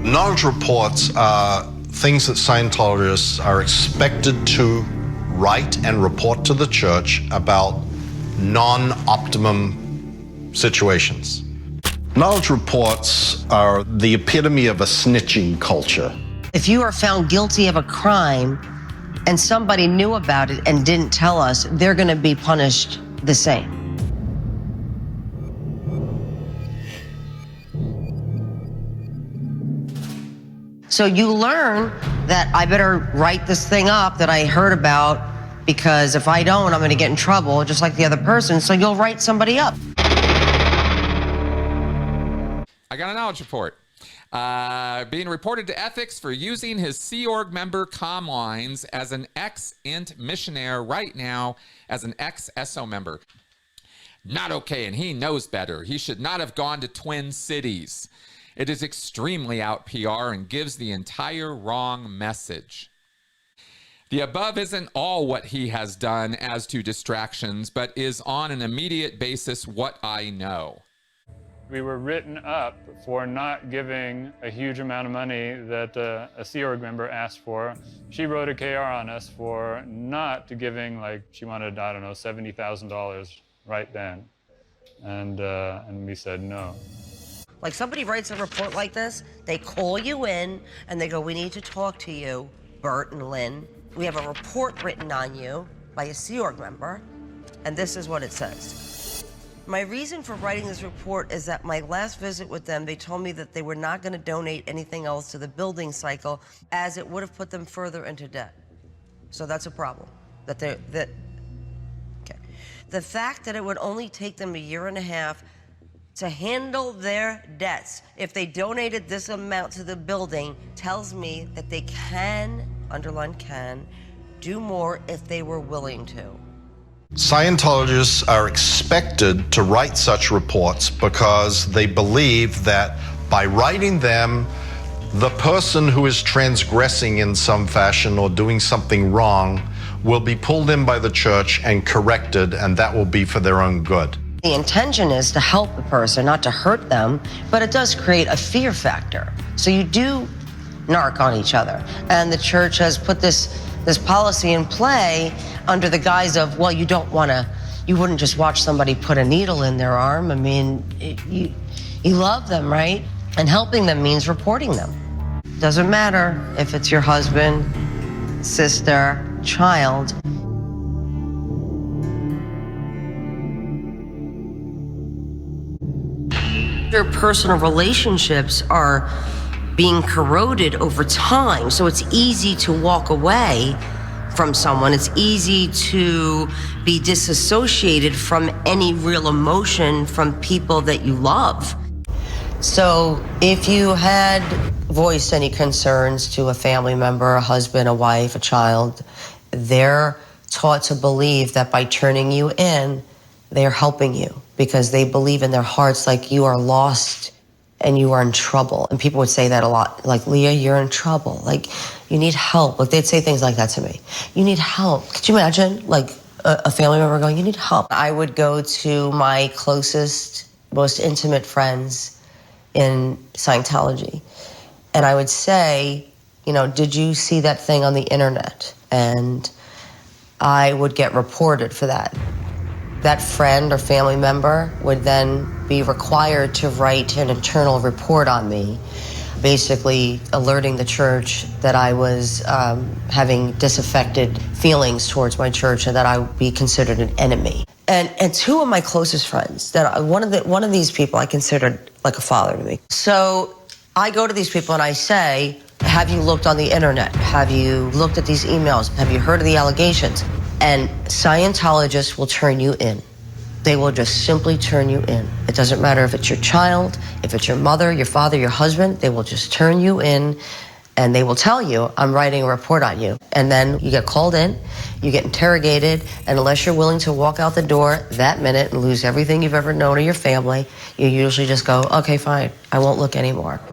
Knowledge reports are things that Scientologists are expected to write and report to the church about non-optimum situations. Knowledge reports are the epitome of a snitching culture. If you are found guilty of a crime and somebody knew about it and didn't tell us, they're going to be punished the same. So you learn that I better write this thing up that I heard about, because if I don't, I'm going to get in trouble, just like the other person. So you'll write somebody up. I got a knowledge report. Being reported to ethics for using his Sea Org member comm lines as an ex-int missionaire right now as an ex-SO member. Not okay, and he knows better. He should not have gone to Twin Cities. It is extremely out PR and gives the entire wrong message. The above isn't all what he has done as to distractions, but is on an immediate basis what I know. We were written up for not giving a huge amount of money that a Sea Org member asked for. She wrote a KR on us for not giving, like, she wanted, I don't know, $70,000 right then. And we said no. Like, somebody writes a report like this, they call you in and they go, we need to talk to you, Bert and Lynn. We have a report written on you by a Sea Org member, and this is what it says. My reason for writing this report is that my last visit with them, they told me that they were not going to donate anything else to the building cycle, as it would have put them further into debt. So that's a problem. Okay. The fact that it would only take them a year and a half to handle their debts if they donated this amount to the building tells me that they can, underline can, do more if they were willing to. Scientologists are expected to write such reports because they believe that by writing them, the person who is transgressing in some fashion or doing something wrong will be pulled in by the church and corrected, and that will be for their own good. The intention is to help the person, not to hurt them, but it does create a fear factor. So you do narc on each other. And the church has put this policy in play under the guise of, well, you wouldn't just watch somebody put a needle in their arm. I mean, you love them, right? And helping them means reporting them. Doesn't matter if it's your husband, sister, child. Their personal relationships are being corroded over time, so it's easy to walk away from someone. It's easy to be disassociated from any real emotion from people that you love. So if you had voiced any concerns to a family member, a husband, a wife, a child, they're taught to believe that by turning you in, they're helping you, because they believe in their hearts like you are lost and you are in trouble. And people would say that a lot, like, Leah, you're in trouble. Like, you need help. Like, they'd say things like that to me. You need help. Could you imagine, like, a family member going, you need help? I would go to my closest, most intimate friends in Scientology, and I would say, you know, did you see that thing on the internet? And I would get reported for that. That friend or family member would then be required to write an internal report on me, basically alerting the church that I was having disaffected feelings towards my church and that I would be considered an enemy. And two of my closest friends, one of these people I considered like a father to me. So I go to these people and I say, have you looked on the internet? Have you looked at these emails? Have you heard of the allegations? And Scientologists will turn you in. They will just simply turn you in. It doesn't matter if it's your child, if it's your mother, your father, your husband, they will just turn you in, and they will tell you, I'm writing a report on you. And then you get called in, you get interrogated, and unless you're willing to walk out the door that minute and lose everything you've ever known of your family, you usually just go, okay, fine, I won't look anymore.